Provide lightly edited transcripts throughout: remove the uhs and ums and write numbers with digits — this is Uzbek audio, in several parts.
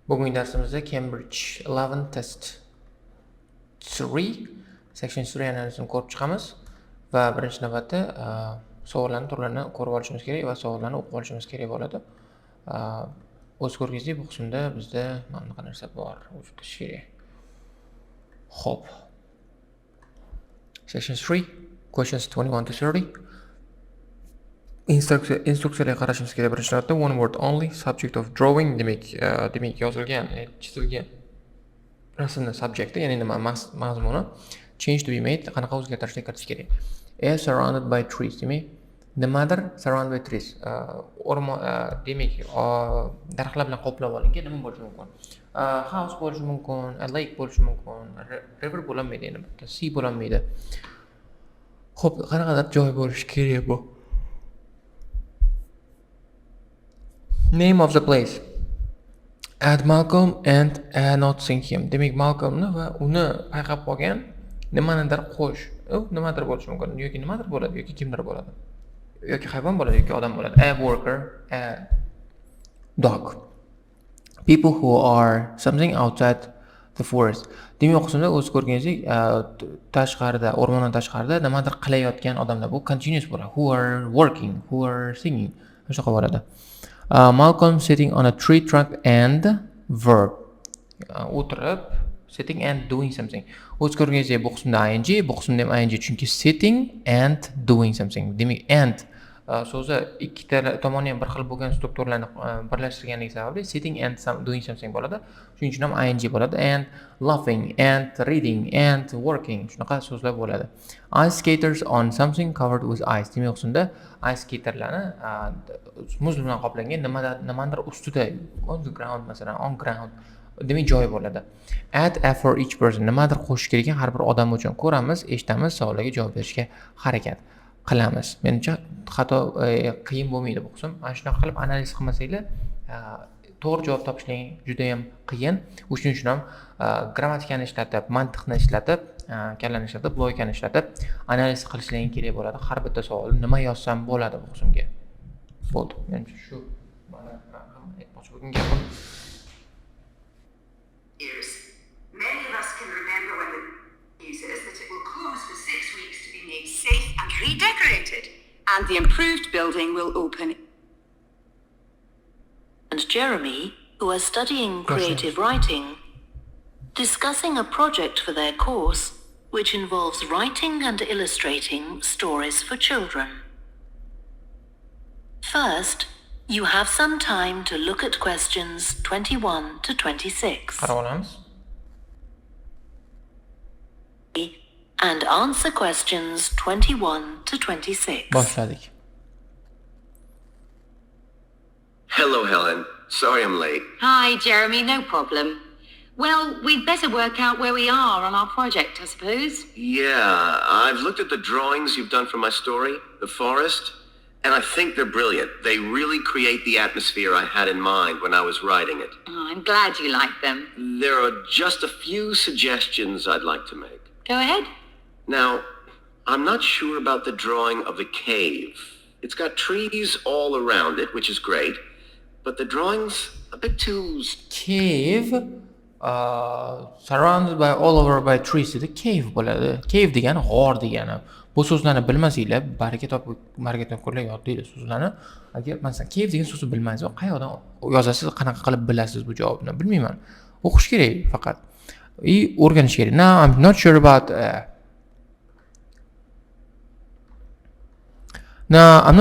Bugungi darsimizda Cambridge 11 test 3 section 3 analizini ko'rib chiqamiz va birinchi navbatda savollarning turlarini ko'rib olishimiz kerak va savollarni o'qib olishimiz kerak bo'ladi. O'z ko'rgingizdek bu qismda bizda mana bunaqa narsa bor, vujudda kerak. Xo'p. Section 3 questions 21 to 30. Instruksiyalarga qarashimiz kerak. Birinchi navbatda one word only subject of drawing demak yozilgan, chizilgan rasmni subjecti, ya'ni nima mazmuni change to be made qanaqa o'zgartirishlar kiritish kerak. A surrounded by trees demak nimadir surrounded by trees o'rmon demak daraxtlar bilan qoplab olingan nima bo'lishi mumkin? House bo'lishi mumkin, a lake bo'lishi mumkin, river bo'lmaydi, endi bitta sea bo'lmaydi. Xo'p, qanaqadir joy bo'lishi kerak bu. Name of the place. Add Malcolm and not sing him. Demak, Malcolmni va uni payqab qolgan nimanidir qo'sh. U nimadir bo'lishi mumkin, yoki nimadir bo'ladi, yoki kimdir bo'ladi. Yoki hayvon bo'ladi, yoki odam bo'ladi. A worker, a dog. People who are something outside the forest. Demak, qismda o'z ko'rganingizdek, tashqarida, o'rmondan tashqarida nimadir qilayotgan odamlar. Bu continuous bo'ladi. Who are working, who are singing. Shunaqa bo'ladi. Malcolm sitting on a tree trunk and verb. O'tirib, sitting and doing something. O'z ko'rganingizdek bu qismda ing, bu qismda ham ing, chunki sitting and doing something. Demak, and so'zi ikkita tomoni ham bir xil bo'lgan strukturlarni birlashtirganligi sababli sitting and doing something bo'ladi. Shuning uchun ham ing bo'ladi. And laughing and reading and working. Shunaqa so'zlar bo'ladi. Ice skaters on something covered with ice. Demak, qismda ice skaterlarni muz bilan qoplangan nimadir ustida, on the ground masalan, on ground. Demak, joy bo'ladi. Add a for each person. Nimadir qo'shish kerak har bir odam uchun. Ko'ramiz, eshitamiz, savollarga javob berishga harakat qilamiz. Menimcha xato qiyin bo'lmaydi bu qism. Ana shunaqa qilib analiz qilmasanglar, to'g'ri javob topishning juda ham qiyin. Shuning uchun ham grammatikani ishlatib, mantiqni ishlatib, kallani ishlatib, logikani ishlatib analiz qilishlaring kerak bo'ladi. Har bitta savolni nima yozsam bo'ladi bu qismga. Bo'ldi. Menimcha shu mana aytmoqchi bo'lgan gapim. Many of us can remember when the news is that it will close for 6 weeks to be made safe and redecorated, and the improved building will open. And Jeremy, who are studying creative writing, discussing a project for their course which involves writing and illustrating stories for children. First, you have some time to look at questions 21 to 26. Qarab olamiz. And answer questions 21 to 26. Boshladik. Hello, Helen. Sorry I'm late. Hi, Jeremy, no problem. Well, we'd better work out where we are on our project, I suppose. Yeah, I've looked at the drawings you've done for my story, The Forest, and I think they're brilliant. They really create the atmosphere I had in mind when I was writing it. Oh, I'm glad you like them. There are just a few suggestions I'd like to make. Go ahead. Now, I'm not sure about the drawing of the cave. It's got trees all around it, which is great, but the drawing's a bit too... Cave surrounded by all over by trees. Cave bo'ladi. Cave degani g'or degani. Bu so'zlarni bilmasanglar, baraka topkurlar yodlaydi so'zlarni. Agar masalan cave degan so'zni bilmaysiz, qayerdan yozasiz, qanaqa qilib bilasiz bu javobni? Bilmayman. O'qish kerak faqat. O'rganish kerak. Now I'm not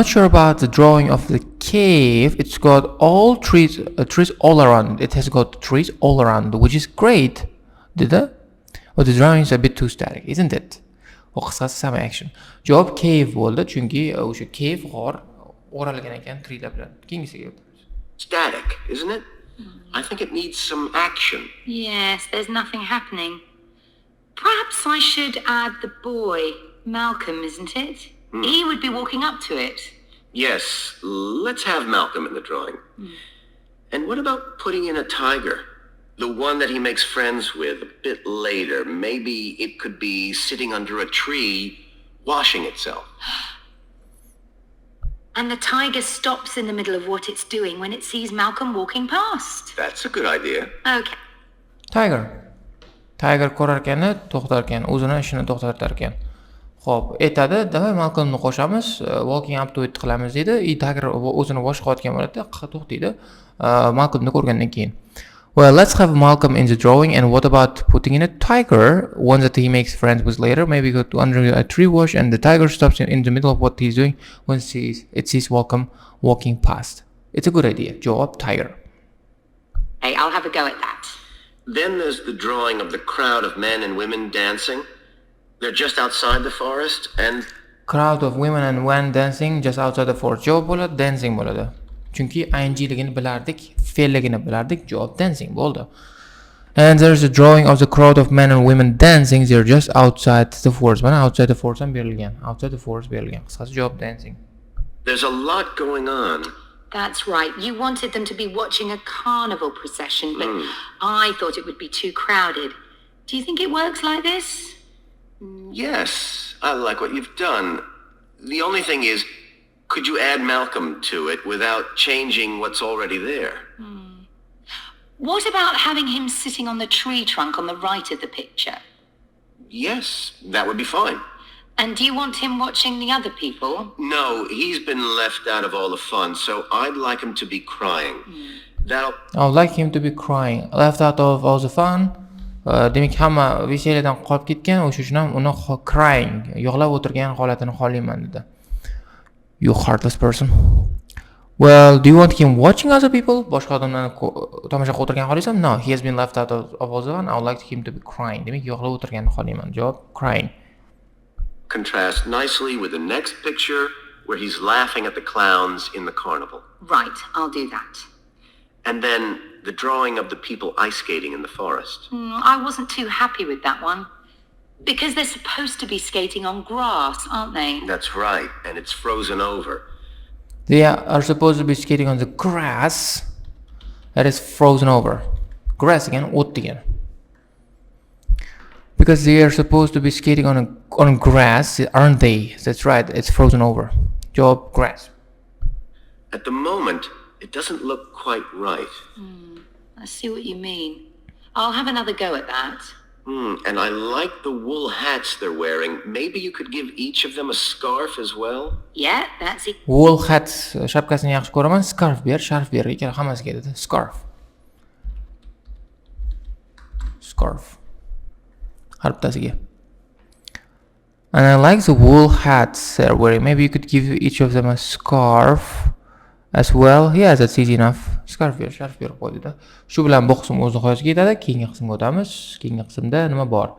sure about the drawing of the cave. It's got all trees all around. It has got trees all around, which is great. But the drawing is a bit too static, isn't it? Qisqasi some action. Javob cave bo'ldi, chunki o'sha cave g'or o'ralgan ekan treelar bilan. Keyingisiga o'tamiz. Static, isn't it? I think it needs some action. Yes, there's nothing happening. Perhaps I should add the boy, Malcolm, isn't it? He would be walking up to it. Yes, let's have Malcolm in the drawing. And what about putting in a tiger? The one that he makes friends with a bit later. Maybe it could be sitting under a tree, washing itself. And the tiger stops in the middle of what it's doing when it sees Malcolm walking past. That's a good idea. Okay. Tiger ko'rar ekani, to'xtar ekan, o'zini ishini to'xtatar ekan. Xo'p, aytadi, "Davay Malcolmni qo'shamiz, walking up to it qilamiz" deydi. Tiger o'zini bosh qo'yotgan bo'ladi, to'xtaydi. Malcolmni ko'rgandan keyin. Well, let's have Malcolm in the drawing, and what about putting in a tiger, one that he makes friends with later? Maybe go to under a tree bush, and the tiger stops in the middle of what he's doing when it sees Malcolm walking past. It's a good idea. Javob tiger. Hey, I'll have a go at that. Then there's the drawing of the crowd of men and women dancing. They're just outside the forest, and Crowd of women and men dancing just outside the forest. Javob bo'ladi, dancing bo'ladi. Chunki ing-ligini bilardik, fe'lligini bilardik, javob dancing bo'ldi. And there's a drawing of the crowd of men and women dancing. They're just outside the forest. Mana outside the forest ham berilgan. Outside the forest berilgan. Qisqasi javob dancing. there's a lot going on. That's right. You wanted them to be watching a carnival procession, but I thought it would be too crowded. Do you think it works like this? Yes, I like what you've done. The only thing is, could you add Malcolm to it without changing what's already there? What about having him sitting on the tree trunk on the right of the picture? Yes, that would be fine. And do you want him watching the other people? No, he's been left out of all the fun, so I'd like him to be crying. That'll... I would like him to be crying. Left out of all the fun. Demak, hamma veseliyadan qolib ketgan, o'sha uchun ham uni crying, yig'lab o'tirgan holatini xohlayman dedi. You heartless person. Well, do you want him watching other people? Boshqa odamlarni tomosha qilib o'tirgan xohlaysam? No, he has been left out of all the fun. I would like him to be crying. Demak, yig'lab o'tirganini xohlayman. Javob crying. contrast nicely with the next picture where he's laughing at the clowns in the carnival. Right, I'll do that. And then the drawing of the people ice skating in the forest. I wasn't too happy with that one. Because they're supposed to be skating on grass, aren't they? That's right, and it's frozen over. They are supposed to be skating on the grass that is frozen over. Grass again, o't again. Because they are supposed to be skating on grass, aren't they? That's right, it's frozen over. Job grass. At the moment, it doesn't look quite right. I see what you mean. I'll have another go at that. And I like the wool hats they're wearing. Maybe you could give each of them a scarf as well? Yeah, that's it. Wool hats shapkasini yaxshi ko'raman. Scarf ber, sharf ber, ikkala hammasiga dedi. Scarf. Scarf. Harftasiga. And I like the wool hats they're wearing. Maybe you could give each of them a scarf as well. Yeah, that's easy enough. Scarf ber, sharf berib qo'ydi-da. Shu bilan bu qism o'z nihoyasiga yetadi. Keyingi qismga o'tamiz. Keyingi qismda nima bor?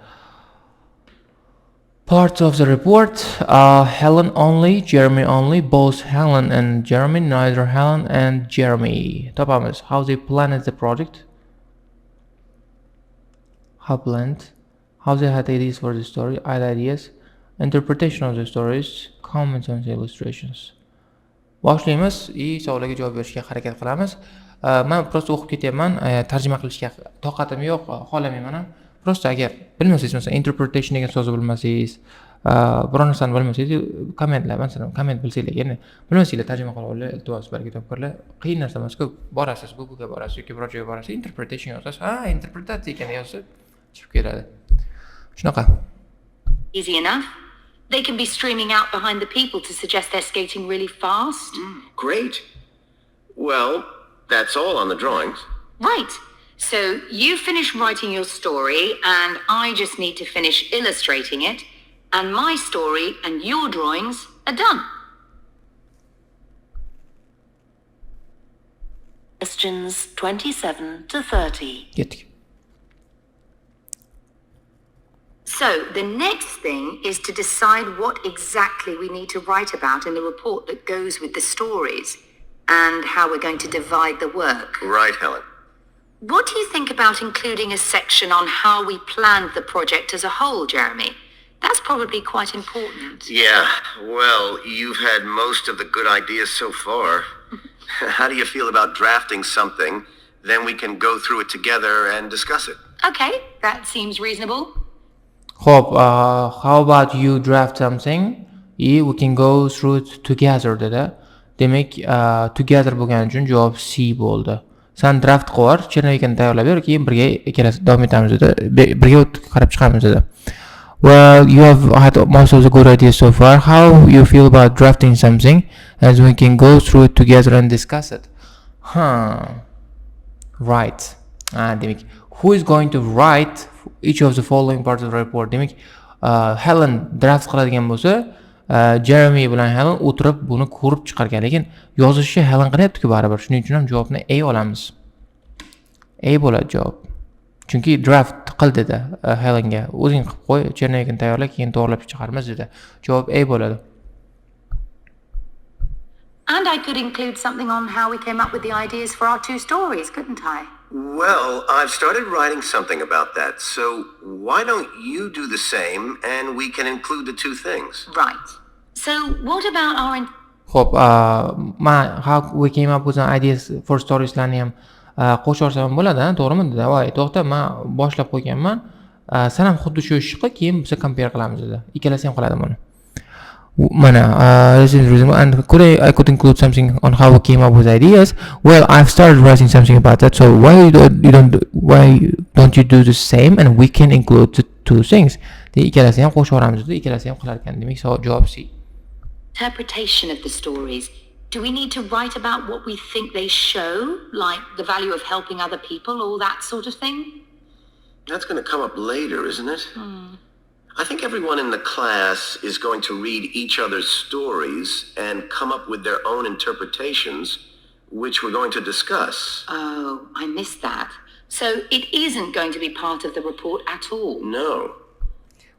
Parts of the report: Helen only, Jeremy only, both Helen and Jeremy, neither Helen and Jeremy. Topamiz. How they planned the project? How planned? How they had ideas for the story? Ideas. Interpretation of the stories. Comments on the illustrations. Boshlaymiz. Savollarga javob berishga harakat qilamiz. Men prosta o'qib ketyapman. Tarjima qilishga toqatim yo'q, xohlamayman ham. Prosta agar bilmasangiz, masalan, interpretation degan so'zni bilmasangiz, biror narsani bilmasangiz, kommentlar, masalan, komment bilsanglar, ya'ni bilmasanglar tarjima qilib olinglar, iltimos baraka topinglar. Qiyin narsa emas-ku. Borasiz, Google'ga borasiz yoki biror joyga borasiz, interpretation yozasiz. Interpretatsiya ekan yozsa chiqib keladi. Shunaqa. Easy enough. They can be streaming out behind the people to suggest they're skating really fast. Great. Well, that's all on the drawings. Right. So you finish writing your story and I just need to finish illustrating it, and my story and your drawings are done. Questions 27 to 30. Ketdik. So the next thing is to decide what exactly we need to write about in the report that goes with the stories, and how we're going to divide the work. Right, Helen. What do you think about including a section on how we planned the project as a whole, Jeremy? That's probably quite important. Yeah, well, you've had most of the good ideas so far. How do you feel about drafting something? Then we can go through it together and discuss it. Okay, that seems reasonable. Hope, how about you draft something? We can go through it together dedi. Demak, together bo'lgani uchun javob C bo'ldi. Sen draft qor, chernovkani tayyorlab ber, keyin birga ikkalasi davom etamiz dedi. Birga qarab chiqamiz dedi. Well, you have had most of the good ideas so far. How you feel about drafting something, as we can go through it together and discuss it? Right. Demak, who is going to write each of the following parts of the report? Demak, Helen draft qiladigan bo'lsa, Jeremy bilan Helen o'tirib buni ko'rib chiqargan, lekin yozishni Helen qilyapti-ku baribir. Shuning uchun ham javobni A olamiz. A bo'ladi javob. Chunki draft qil dedi Helenga. O'zing qilib qo'y, chernovkani tayyorla, keyin to'g'rilab chiqaramiz dedi. Javob A bo'ladi. And I could include something on how we came up with the ideas for our two stories, couldn't I? Well, I've started writing something about that, so why don't you do the same and we can include the two things? Right. So what about our... Xo'p, how we came up with the ideas for storieslarni ham qo'shorsam bo'ladi, to'g'rimi dedi. Voy, to'xta, men boshlab qo'yganman. Sen ham xuddi shu ishni qil, keyin biz compare qilamiz dedi. Ikkalasi ham qiladi buni. Mana, and I could include something on how we came up with ideas. Well, I've started writing something about that. So why don't you do the same and we can include the two things? Ikkalasi ham qo'shaveramiz dedi, ikkalasi ham qilar ekan. Demak, javob C. Interpretation of the stories. Do we need to write about what we think they show, like the value of helping other people, all that sort of thing? That's going to come up later, isn't it? I think everyone in the class is going to read each other's stories and come up with their own interpretations, which we're going to discuss. Oh, I missed that. So it isn't going to be part of the report at all? No.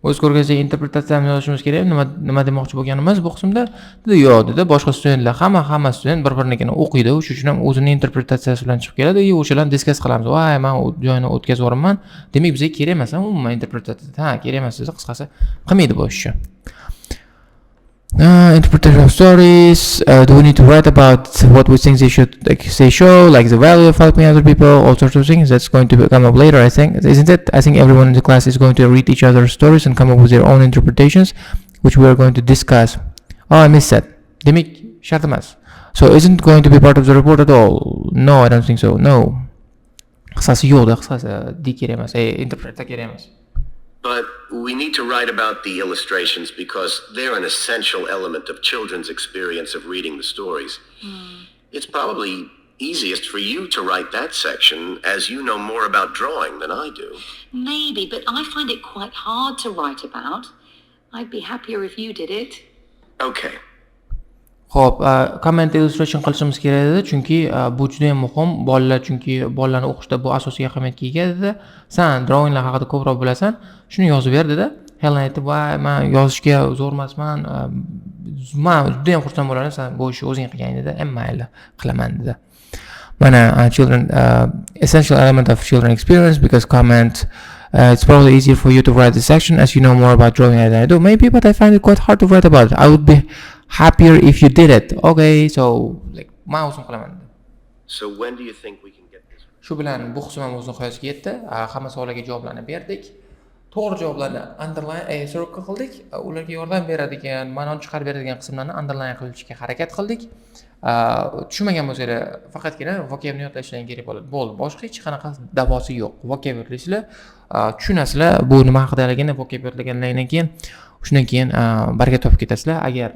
O'z ko'rgazma interpretatsiyani yozishimiz kerak. Nima demoqchi bo'lganimiz bu qismda? Dedi, yo'q dedi, boshqa studentlar hamma student bir-birininkini o'qiydi, shuning uchun ham o'zining interpretatsiyasi bilan chiqib keladi, o'shalarni discuss qilamiz. Voy, men u joyini o'tkazib yuborman. Demak, bizga kerak emas, umuman interpretatsiya. Kerak emas dedi, qisqasi qilmaydi bu ishni. Interpretation of stories. Do we need to write about what we think they show, like the value of helping other people, all sorts of things? That's going to come up later, I think. Isn't it? I think everyone in the class is going to read each other's stories and come up with their own interpretations, which we are going to discuss. Oh, I missed that. Demek, shart emas. So, isn't going to be part of the report at all? No, I don't think so. No. Qisqasi yo'q, qisqasi D kerak emas, interpretatsiya kerak emas. But we need to write about the illustrations because they're an essential element of children's experience of reading the stories. It's probably easiest for you to write that section as you know more about drawing than I do. Maybe, but I find it quite hard to write about. I'd be happier if you did it. Okay. Xo'p, comment illustration qilishimiz kerak edi, chunki bu juda ham muhim. Bolalar chunki bolalarni o'qishda bu asosiy ahamiyatga ega edi. Sen drawinglar haqida ko'proq bilasan, shuni yozib ber dedi. Helen aytdi, "Voy, men yozishga zo'r emasman. Men juda ham xursand bo'laman, sen bu ishni o'zing qilgan" dedi. Mayli, qilaman dedi. Mana children essential element of children experience because comment it's probably easier for you to write this section as you know more about drawing than I do. Maybe, but I find it quite hard to write about it. I would be happier if you did it. Okay, so like men o'zim qilaman. So when do you think we can get this? Shu bilan bu qism ham o'z nihoyasiga yetdi. Hamma savollarga javoblarni berdik. To'g'ri javoblarni underline circle qildik. Ularga yordam beradigan, ma'noni chiqarib beradigan qismlarni underline qilishga harakat qildik. Tushunmagan bo'lsanglar, faqatgina vocabni yodlashlaring kerak bo'ladi. Bo'ldi. Boshqa hech qanaqa davosi yo'q. Vocab yodlasizlar, tushunasizlar, bu nima haqida vocab yodlagandan keyin shundan keyin baraka topib ketasizlar. Agar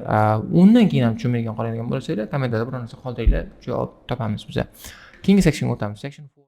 undan keyin ham tushunmaydigan qoladigan bo'lsanglar, kommentarda biror narsa qoldiringlar, javob topamiz biz. Keyingi sectionga o'tamiz. Section 4.